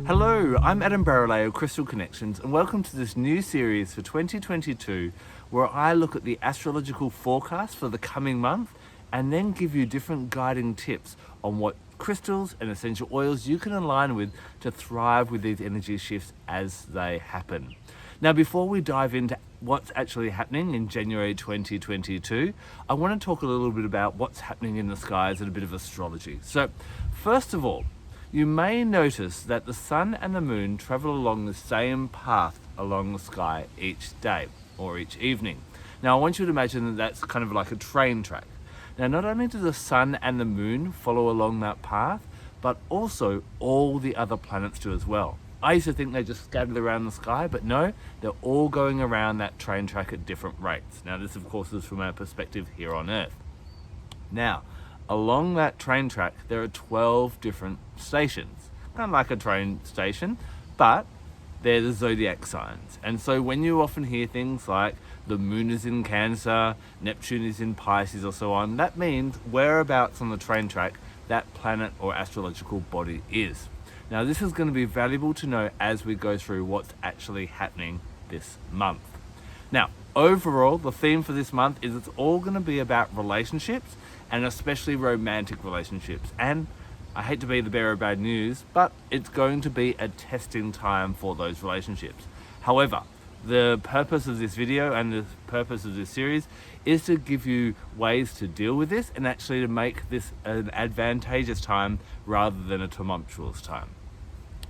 Hello, I'm Adam Barralet of Crystal Connections and welcome to this new series for 2022 where I look at the astrological forecast for the coming month and then give you different guiding tips on what crystals and essential oils you can align with to thrive with these energy shifts as they happen. Now, before we dive into what's actually happening in January 2022, I want to talk a little bit about what's happening in the skies and a bit of astrology. So, first of all, you may notice that the sun and the moon travel along the same path along the sky each day or each evening. Now, I want you to imagine that that's kind of like a train track. Now, not only do the sun and the moon follow along that path, but also all the other planets do as well. I used to think they just scattered around the sky, but no, they're all going around that train track at different rates. Now, this, of course, is from our perspective here on Earth. Now, along that train track, there are 12 different stations, kind of like a train station, but they're the zodiac signs. And so when you often hear things like the moon is in Cancer, Neptune is in Pisces, or so on, that means whereabouts on the train track that planet or astrological body is. Now, this is going to be valuable to know as we go through what's actually happening this month. Now, overall, the theme for this month is it's all going to be about relationships, and especially romantic relationships. And I hate to be the bearer of bad news, but it's going to be a testing time for those relationships. However, the purpose of this video and the purpose of this series is to give you ways to deal with this and actually to make this an advantageous time rather than a tumultuous time.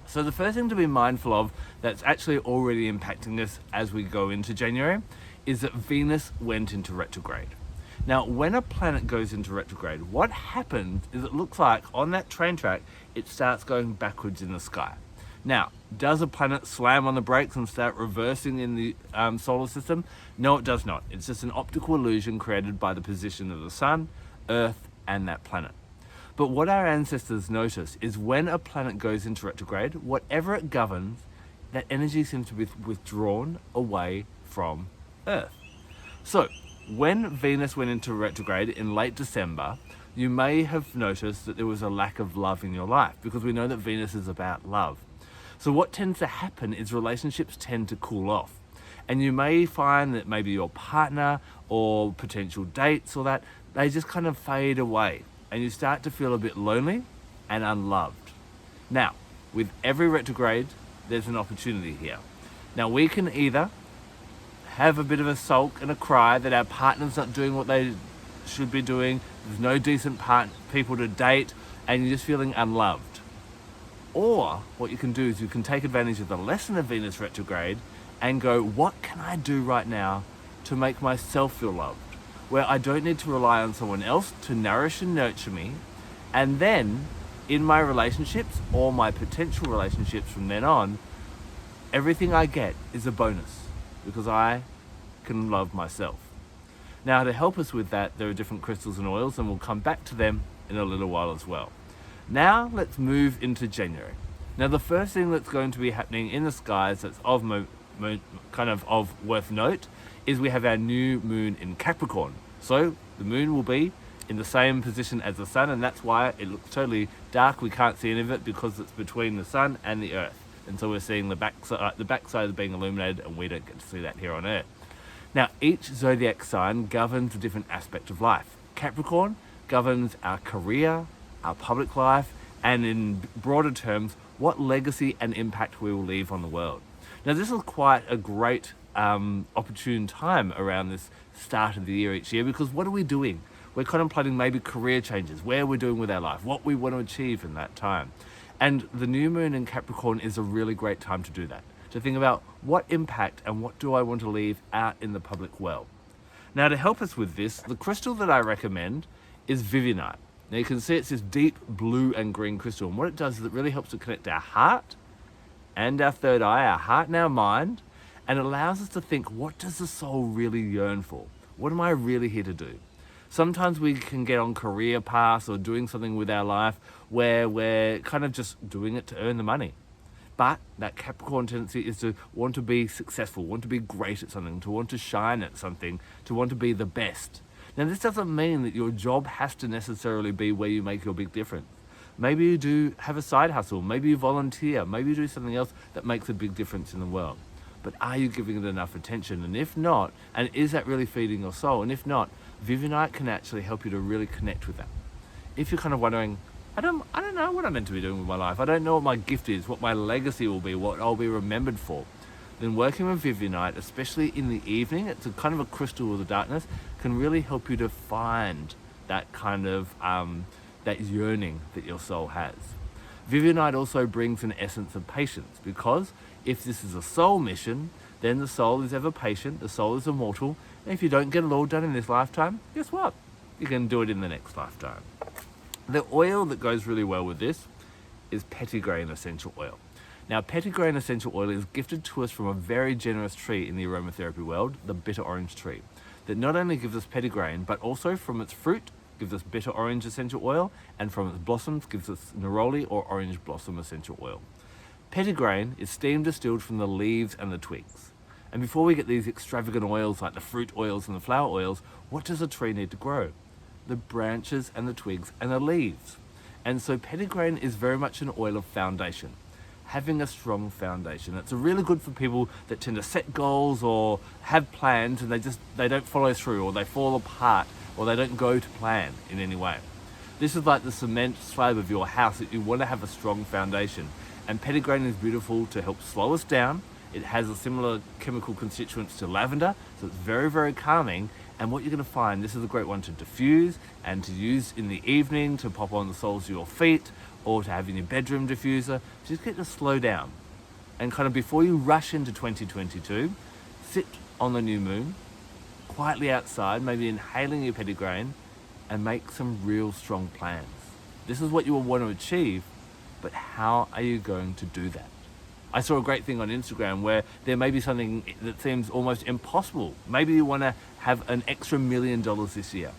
So the first thing to be mindful of that's actually already impacting us as we go into January is that Venus went into retrograde. Now, when a planet goes into retrograde, what happens is it looks like on that train track, it starts going backwards in the sky. Now, does a planet slam on the brakes and start reversing in the solar system? No, it does not. It's just an optical illusion created by the position of the sun, Earth, and that planet. But what our ancestors notice is when a planet goes into retrograde, whatever it governs, that energy seems to be withdrawn away from Earth. So, when Venus went into retrograde in late December, you may have noticed that there was a lack of love in your life because we know that Venus is about love. So what tends to happen is relationships tend to cool off. And you may find that maybe your partner or potential dates or that, they just kind of fade away and you start to feel a bit lonely and unloved. Now, with every retrograde, there's an opportunity here. Now, we can either have a bit of a sulk and a cry that our partner's not doing what they should be doing, there's no decent people to date, and you're just feeling unloved. Or what you can do is you can take advantage of the lesson of Venus retrograde and go, what can I do right now to make myself feel loved? Where I don't need to rely on someone else to nourish and nurture me, and then in my relationships or my potential relationships from then on, everything I get is a bonus, because I can love myself. Now, to help us with that, there are different crystals and oils, and we'll come back to them in a little while as well. Now, let's move into January. Now, the first thing that's going to be happening in the skies that's of worth note is we have our new moon in Capricorn. So, the moon will be in the same position as the sun, and that's why it looks totally dark. We can't see any of it because it's between the sun and the earth. And so we're seeing the backside is being illuminated, and we don't get to see that here on Earth. Now, each zodiac sign governs a different aspect of life. Capricorn governs our career, our public life, and in broader terms, what legacy and impact we will leave on the world. Now, this is quite a great opportune time around this start of the year each year, because what are we doing? We're contemplating maybe career changes, where we're doing with our life, what we want to achieve in that time. And the new moon in Capricorn is a really great time to do that, to think about what impact and what do I want to leave out in the public world. Now, to help us with this, the crystal that I recommend is Vivianite. Now, you can see it's this deep blue and green crystal, and what it does is it really helps to connect our heart and our third eye, our heart and our mind, and allows us to think, what does the soul really yearn for? What am I really here to do? Sometimes we can get on career paths or doing something with our life where we're kind of just doing it to earn the money. But that Capricorn tendency is to want to be successful, want to be great at something, to want to shine at something, to want to be the best. Now, this doesn't mean that your job has to necessarily be where you make your big difference. Maybe you do have a side hustle. Maybe you volunteer. Maybe you do something else that makes a big difference in the world. But are you giving it enough attention? And if not, and is that really feeding your soul? And if not, Vivianite can actually help you to really connect with that. If you're kind of wondering, I don't know what I'm meant to be doing with my life. I don't know what my gift is, what my legacy will be, what I'll be remembered for. Then working with Vivianite, especially in the evening, it's a kind of a crystal of the darkness, can really help you to find that kind of, that yearning that your soul has. Vivianite also brings an essence of patience, because if this is a soul mission, then the soul is ever patient, the soul is immortal, and if you don't get it all done in this lifetime, guess what? You can do it in the next lifetime. The oil that goes really well with this is Petitgrain essential oil. Now, Petitgrain essential oil is gifted to us from a very generous tree in the aromatherapy world, the bitter orange tree, that not only gives us Petitgrain, but also from its fruit gives us bitter orange essential oil, and from its blossoms gives us neroli or orange blossom essential oil. Petitgrain is steam distilled from the leaves and the twigs. And before we get these extravagant oils like the fruit oils and the flower oils, what does a tree need to grow? The branches and the twigs and the leaves. And so Petitgrain is very much an oil of foundation, having a strong foundation. It's really good for people that tend to set goals or have plans and they don't follow through, or they fall apart, or they don't go to plan in any way. This is like the cement slab of your house, that you want to have a strong foundation. And Petitgrain is beautiful to help slow us down. It has a similar chemical constituents to lavender, so it's very, very calming. And what you're going to find, this is a great one to diffuse and to use in the evening to pop on the soles of your feet, or to have in your bedroom diffuser. Just get to slow down. And kind of before you rush into 2022, sit on the new moon, quietly outside, maybe inhaling your Petitgrain, and make some real strong plans. This is what you will want to achieve, but how are you going to do that? I saw a great thing on Instagram where there may be something that seems almost impossible. Maybe you want to have an extra $1 million this year.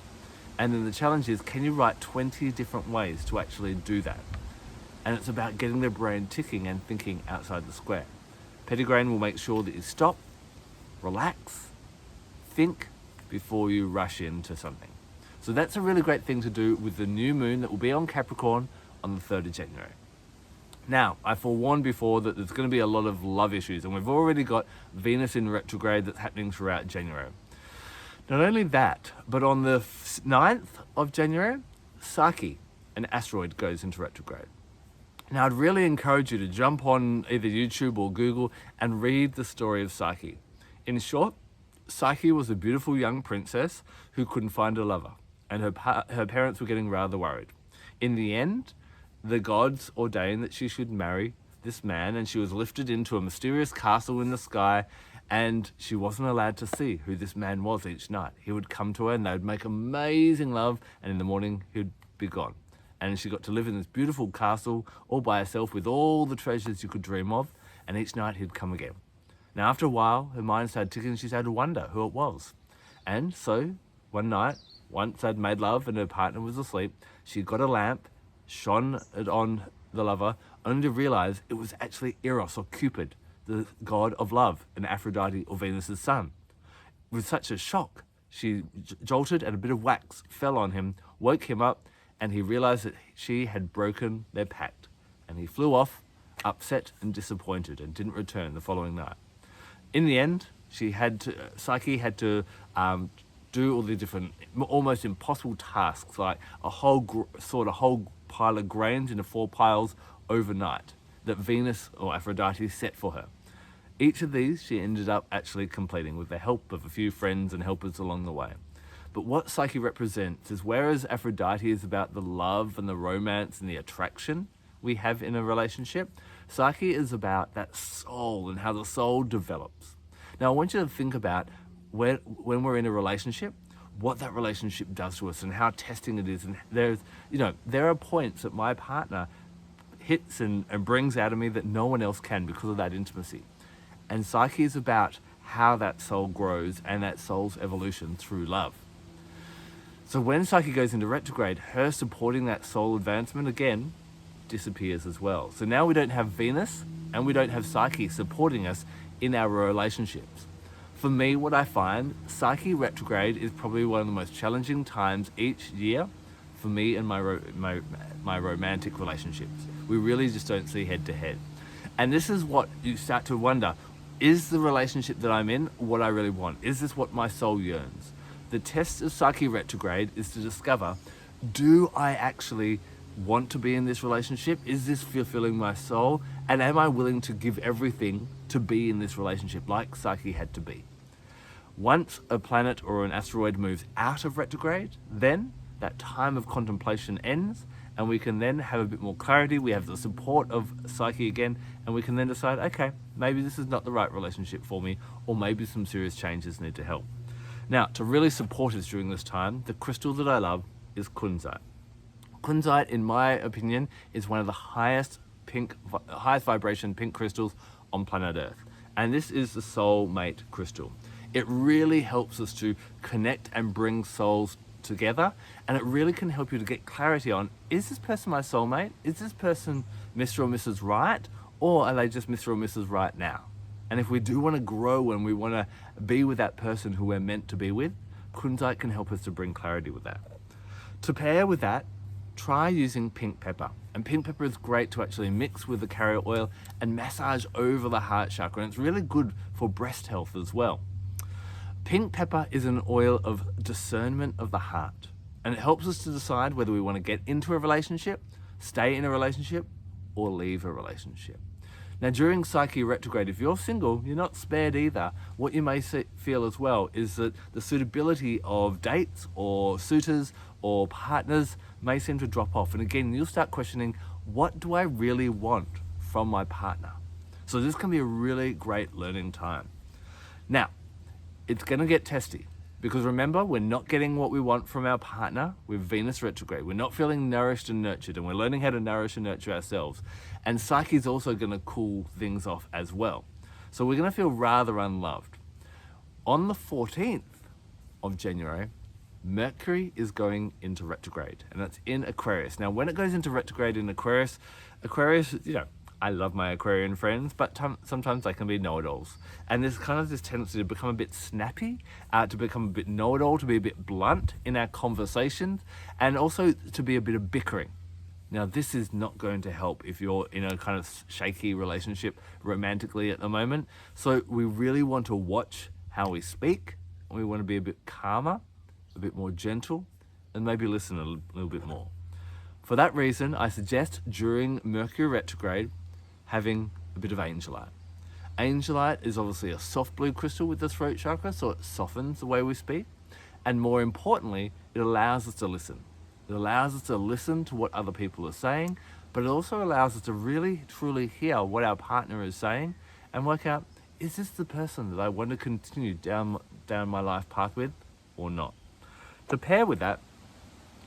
And then the challenge is, can you write 20 different ways to actually do that? And it's about getting the brain ticking and thinking outside the square. Petitgrain will make sure that you stop, relax, think before you rush into something. So that's a really great thing to do with the new moon that will be on Capricorn on the 3rd of January. Now, I forewarned before that there's going to be a lot of love issues, and we've already got Venus in retrograde that's happening throughout January. Not only that, but on the 9th of January, Psyche, an asteroid, goes into retrograde. Now, I'd really encourage you to jump on either YouTube or Google and read the story of Psyche. In short, Psyche was a beautiful young princess who couldn't find a lover, and her parents were getting rather worried. In the end, the gods ordained that she should marry this man, and she was lifted into a mysterious castle in the sky, and she wasn't allowed to see who this man was each night. He would come to her and they would make amazing love, and in the morning he'd be gone. And she got to live in this beautiful castle all by herself with all the treasures you could dream of, and each night he'd come again. Now after a while, her mind started ticking and she started to wonder who it was. And so one night, once they'd made love and her partner was asleep, she got a lamp, shone it on the lover, only to realize it was actually Eros or Cupid, the god of love, and Aphrodite or Venus's son. With such a shock, she jolted and a bit of wax fell on him, woke him up, and he realized that she had broken their pact. And he flew off, upset and disappointed, and didn't return the following night. In the end, Psyche had to do all the different, almost impossible tasks, like a whole pile of grains into 4 piles overnight that Venus or Aphrodite set for her. Each of these she ended up actually completing with the help of a few friends and helpers along the way. But what Psyche represents is, whereas Aphrodite is about the love and the romance and the attraction we have in a relationship, Psyche is about that soul and how the soul develops. Now I want you to think about when we're in a relationship, what that relationship does to us and how testing it is. And there are points that my partner hits and brings out of me that no one else can because of that intimacy. And Psyche is about how that soul grows and that soul's evolution through love. So when Psyche goes into retrograde, her supporting that soul advancement again disappears as well. So now we don't have Venus and we don't have Psyche supporting us in our relationships. For me, what I find, Psyche retrograde is probably one of the most challenging times each year for me and my romantic relationships. We really just don't see head to head. And this is what you start to wonder, is the relationship that I'm in what I really want? Is this what my soul yearns? The test of Psyche retrograde is to discover, do I actually want to be in this relationship? Is this fulfilling my soul? And am I willing to give everything to be in this relationship like Psyche had to be? Once a planet or an asteroid moves out of retrograde, then that time of contemplation ends, and we can then have a bit more clarity. We have the support of Psyche again, and we can then decide, okay, maybe this is not the right relationship for me, or maybe some serious changes need to help. Now, to really support us during this time, the crystal that I love is Kunzite. Kunzite, in my opinion, is one of the highest vibration pink crystals on planet Earth. And this is the soulmate crystal. It really helps us to connect and bring souls together, and it really can help you to get clarity on, is this person my soulmate? Is this person Mr. or Mrs. Right? Or are they just Mr. or Mrs. Right now? And if we do want to grow and we want to be with that person who we're meant to be with, Kunzite can help us to bring clarity with that. To pair with that, try using pink pepper. And pink pepper is great to actually mix with the carrier oil and massage over the heart chakra. And it's really good for breast health as well. Pink pepper is an oil of discernment of the heart. And it helps us to decide whether we want to get into a relationship, stay in a relationship, or leave a relationship. Now, during Psyche retrograde, if you're single, you're not spared either. What you may feel as well is that the suitability of dates or suitors or partners may seem to drop off. And again, you'll start questioning, what do I really want from my partner? So this can be a really great learning time. Now, it's going to get testy, because remember, we're not getting what we want from our partner with Venus retrograde. We're not feeling nourished and nurtured, and we're learning how to nourish and nurture ourselves. And Psyche is also going to cool things off as well. So we're going to feel rather unloved. On the 14th of January, Mercury is going into retrograde, and it's in Aquarius. Now, when it goes into retrograde in Aquarius, I love my Aquarian friends, but sometimes they can be know-it-alls. And there's kind of this tendency to become a bit snappy, to become a bit know-it-all, to be a bit blunt in our conversations, and also to be a bit of bickering. Now, this is not going to help if you're in a kind of shaky relationship romantically at the moment. So we really want to watch how we speak. We want to be a bit calmer, a bit more gentle, and maybe listen a little bit more. For that reason, I suggest during Mercury retrograde, having a bit of Angelite. Angelite is obviously a soft blue crystal with the throat chakra, so it softens the way we speak. And more importantly, it allows us to listen. It allows us to listen to what other people are saying, but it also allows us to really, truly hear what our partner is saying and work out, is this the person that I want to continue down my life path with or not? To pair with that,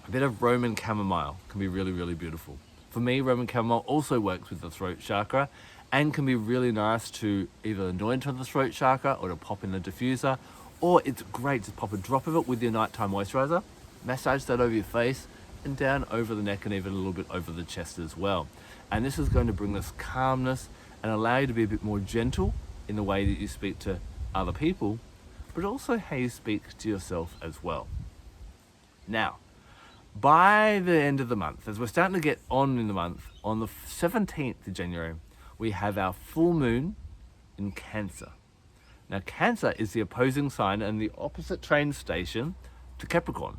a bit of Roman Chamomile can be really, really beautiful. For me, Roman Chamomile also works with the throat chakra and can be really nice to either anoint on the throat chakra or to pop in the diffuser, or it's great to pop a drop of it with your nighttime moisturizer, massage that over your face and down over the neck and even a little bit over the chest as well. And this is going to bring this calmness and allow you to be a bit more gentle in the way that you speak to other people, but also how you speak to yourself as well. Now, by the end of the month, as we're starting to get on in the month, on the 17th of January, we have our full moon in Cancer. Now, Cancer is the opposing sign and the opposite train station to Capricorn.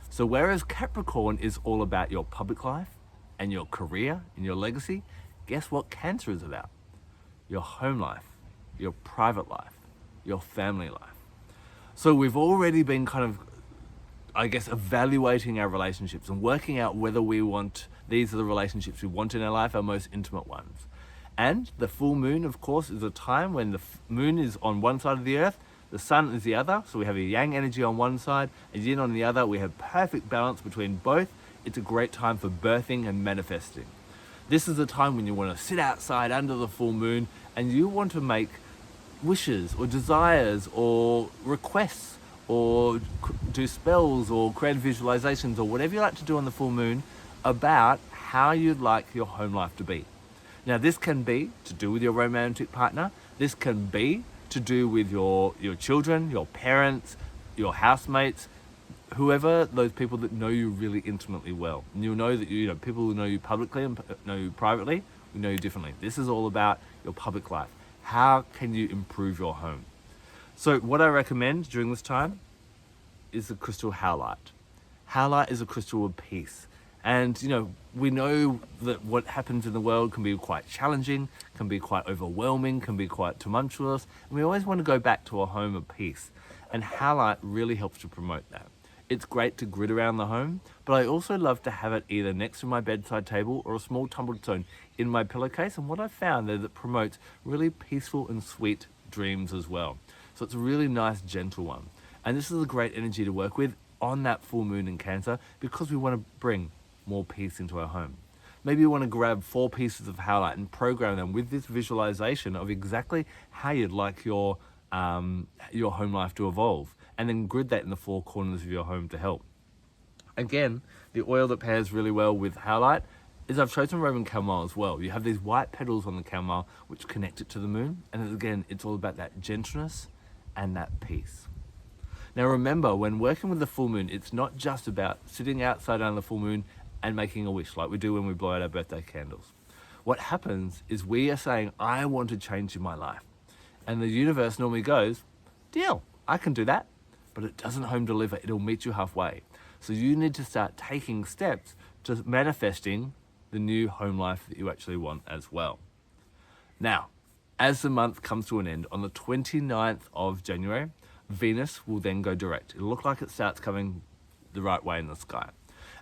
So whereas Capricorn is all about your public life and your career and your legacy, guess what Cancer is about? Your home life, your private life, your family life. So we've already been kind of, evaluating our relationships and working out whether these are the relationships we want in our life, our most intimate ones. And the full moon, of course, is a time when the moon is on one side of the earth, the sun is the other. So we have a yang energy on one side, a yin on the other. We have perfect balance between both. It's a great time for birthing and manifesting. This is a time when you want to sit outside under the full moon and you want to make wishes or desires or requests or do spells or create visualizations or whatever you like to do on the full moon about how you'd like your home life to be. Now, this can be to do with your romantic partner. This can be to do with your children, your parents, your housemates, whoever those people that know you really intimately well. And you'll know that people who know you publicly and know you privately will know you differently. This is all about your public life. How can you improve your home? So what I recommend during this time is the crystal Howlite. Howlite is a crystal of peace. And, we know that what happens in the world can be quite challenging, can be quite overwhelming, can be quite tumultuous. And we always want to go back to a home of peace. And Howlite really helps to promote that. It's great to grid around the home, but I also love to have it either next to my bedside table or a small tumbled stone in my pillowcase. And what I've found is that it promotes really peaceful and sweet dreams as well. So it's a really nice, gentle one. And this is a great energy to work with on that full moon in Cancer because we want to bring more peace into our home. Maybe you want to grab 4 pieces of Howlite and program them with this visualization of exactly how you'd like your home life to evolve, and then grid that in the 4 corners of your home to help. Again, the oil that pairs really well with Howlite is I've chosen Roman Chamomile as well. You have these white petals on the chamomile which connect it to the moon, and again, it's all about that gentleness and that peace. Now remember, when working with the full moon, it's not just about sitting outside on the full moon and making a wish like we do when we blow out our birthday candles. What happens is we are saying, I want to change in my life. And the universe normally goes, deal, I can do that. But it doesn't home deliver, it'll meet you halfway. So you need to start taking steps to manifesting the new home life that you actually want as well. Now, as the month comes to an end, on the 29th of January, Venus will then go direct. It'll look like it starts coming the right way in the sky.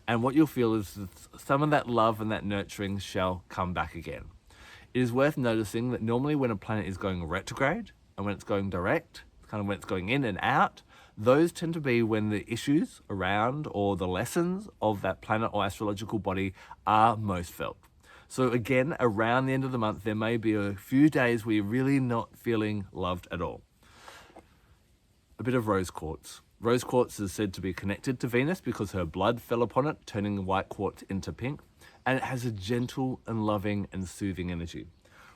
And what you'll feel is that some of that love and that nurturing shall come back again. It is worth noticing that normally when a planet is going retrograde and when it's going direct, kind of when it's going in and out, those tend to be when the issues around or the lessons of that planet or astrological body are most felt. So again, around the end of the month, there may be a few days where you're really not feeling loved at all. A bit of rose quartz. Rose quartz is said to be connected to Venus because her blood fell upon it, turning the white quartz into pink, and it has a gentle and loving and soothing energy.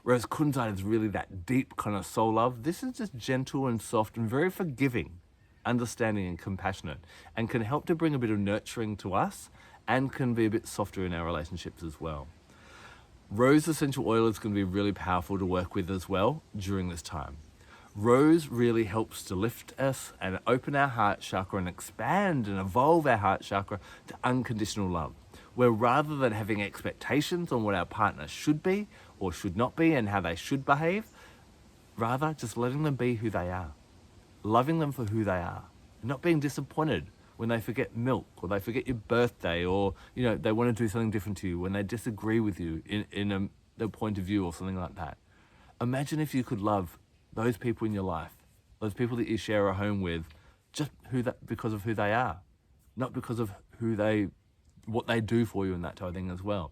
Whereas Kunzite is really that deep kind of soul love. This is just gentle and soft and very forgiving, understanding and compassionate, and can help to bring a bit of nurturing to us and can be a bit softer in our relationships as well. Rose essential oil is going to be really powerful to work with as well during this time. Rose really helps to lift us and open our heart chakra and expand and evolve our heart chakra to unconditional love, where rather than having expectations on what our partner should be or should not be and how they should behave, rather just letting them be who they are, loving them for who they are, not being disappointed when they forget milk or they forget your birthday or they want to do something different to you, when they disagree with you in their point of view or something like that. Imagine if you could love those people in your life, those people that you share a home with, just because of who they are, not because of what they do for you and that type of thing as well.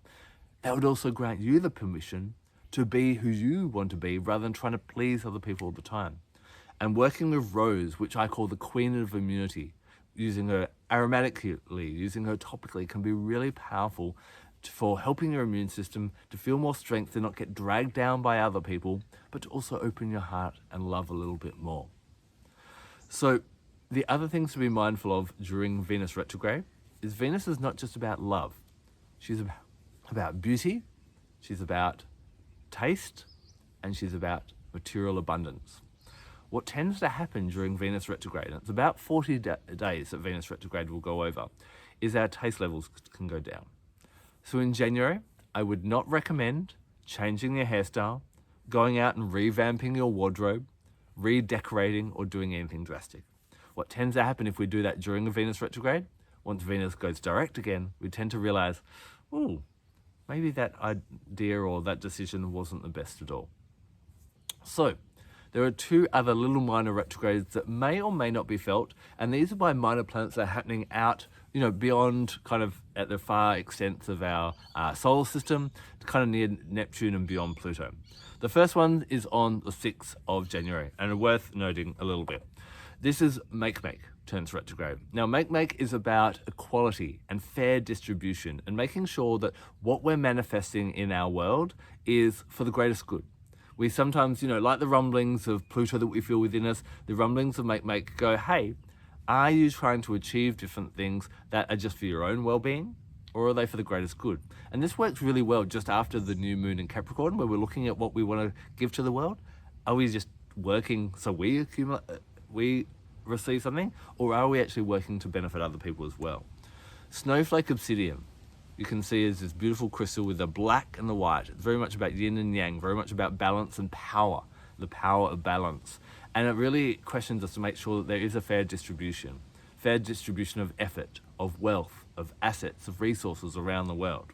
That would also grant you the permission to be who you want to be rather than trying to please other people all the time. And working with Rose, which I call the Queen of Immunity, using her aromatically, using her topically, can be really powerful for helping your immune system to feel more strength and not get dragged down by other people, but to also open your heart and love a little bit more. So the other things to be mindful of during Venus retrograde is Venus is not just about love. She's about beauty, she's about taste, and she's about material abundance. What tends to happen during Venus retrograde, and it's about 40 days that Venus retrograde will go over, is our taste levels can go down. So in January, I would not recommend changing your hairstyle, going out and revamping your wardrobe, redecorating, or doing anything drastic. What tends to happen if we do that during a Venus retrograde, once Venus goes direct again, we tend to realize, oh, maybe that idea or that decision wasn't the best at all. So there are 2 other little minor retrogrades that may or may not be felt, and these are by minor planets that are happening out, beyond kind of at the far extents of our solar system, kind of near Neptune and beyond Pluto. The first one is on the 6th of January, and worth noting a little bit. This is Makemake turns retrograde. Now, Makemake is about equality and fair distribution and making sure that what we're manifesting in our world is for the greatest good. We sometimes, like the rumblings of Pluto that we feel within us, the rumblings of Makemake go, hey, Are you trying to achieve different things that are just for your own well-being, or are they for the greatest good? And this works really well just after the new moon in Capricorn, where we're looking at what we want to give to the world. Are we just working so we receive something, or are we actually working to benefit other people as well? Snowflake Obsidian, you can see, is this beautiful crystal with the black and the white. It's very much about yin and yang, very much about balance and power, the power of balance. And it really questions us to make sure that there is a fair distribution of effort, of wealth, of assets, of resources around the world.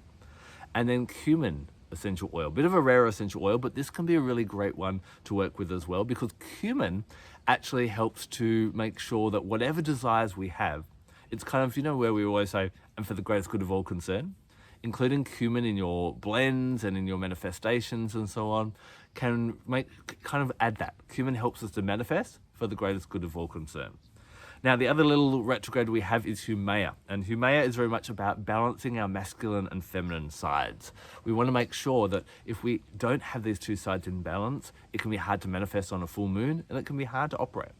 And then cumin essential oil, bit of a rare essential oil, but this can be a really great one to work with as well, because cumin actually helps to make sure that whatever desires we have, it's kind of, you know, where we always say, and for the greatest good of all concerned, including cumin in your blends and in your manifestations and so on, can add that. Cumin helps us to manifest for the greatest good of all concerned. Now, the other little retrograde we have is Haumea, and Haumea is very much about balancing our masculine and feminine sides. We want to make sure that if we don't have these two sides in balance, it can be hard to manifest on a full moon, and it can be hard to operate.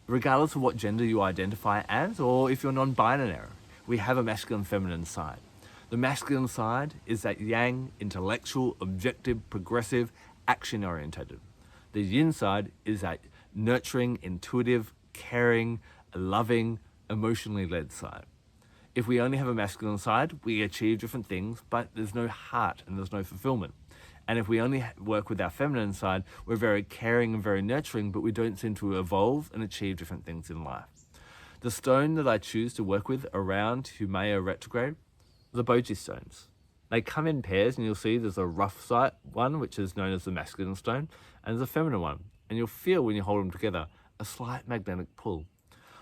Regardless of what gender you identify as, or if you're non-binary, we have a masculine and feminine side. The masculine side is that yang, intellectual, objective, progressive, action-orientated. The yin side is that nurturing, intuitive, caring, loving, emotionally led side. If we only have a masculine side, we achieve different things, but there's no heart and there's no fulfillment. And if we only work with our feminine side, we're very caring and very nurturing, but we don't seem to evolve and achieve different things in life. The stone that I choose to work with around Haumea retrograde, the Boji stones. They come in pairs, and you'll see there's a rough side one, which is known as the masculine stone, and there's a feminine one. And you'll feel when you hold them together, a slight magnetic pull.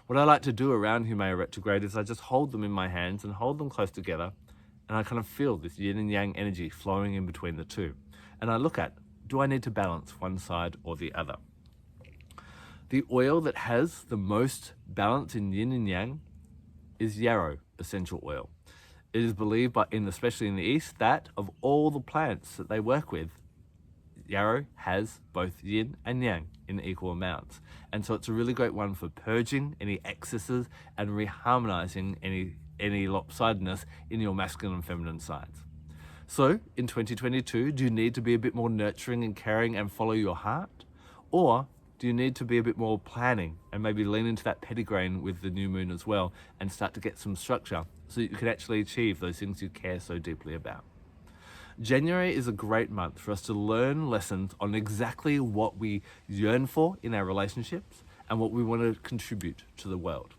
What I like to do around Haumea retrograde is I just hold them in my hands and hold them close together, and I kind of feel this yin and yang energy flowing in between the two. And I look at, do I need to balance one side or the other? The oil that has the most balance in yin and yang is yarrow essential oil. It is believed, especially in the East, that of all the plants that they work with, yarrow has both yin and yang in equal amounts. And so it's a really great one for purging any excesses and reharmonizing any lopsidedness in your masculine and feminine sides. So in 2022, do you need to be a bit more nurturing and caring and follow your heart? Or do you need to be a bit more planning and maybe lean into that petitgrain with the new moon as well and start to get some structure so that you can actually achieve those things you care so deeply about? January is a great month for us to learn lessons on exactly what we yearn for in our relationships and what we want to contribute to the world.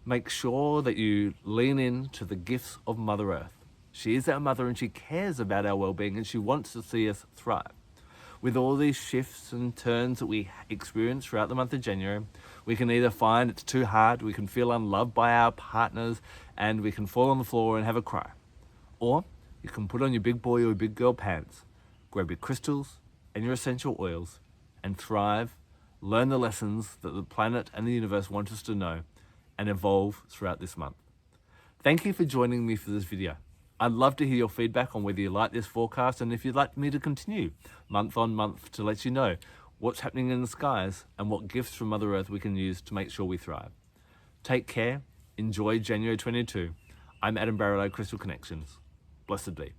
Make sure that you lean in to the gifts of Mother Earth. She is our mother and she cares about our well-being and she wants to see us thrive. With all these shifts and turns that we experience throughout the month of January, we can either find it's too hard, we can feel unloved by our partners, and we can fall on the floor and have a cry. Or you can put on your big boy or big girl pants, grab your crystals and your essential oils, and thrive, learn the lessons that the planet and the universe want us to know, and evolve throughout this month. Thank you for joining me for this video. I'd love to hear your feedback on whether you like this forecast and if you'd like me to continue month on month to let you know what's happening in the skies and what gifts from Mother Earth we can use to make sure we thrive. Take care. Enjoy January 22. I'm Adam Barralet, Crystal Connections. Blessed be.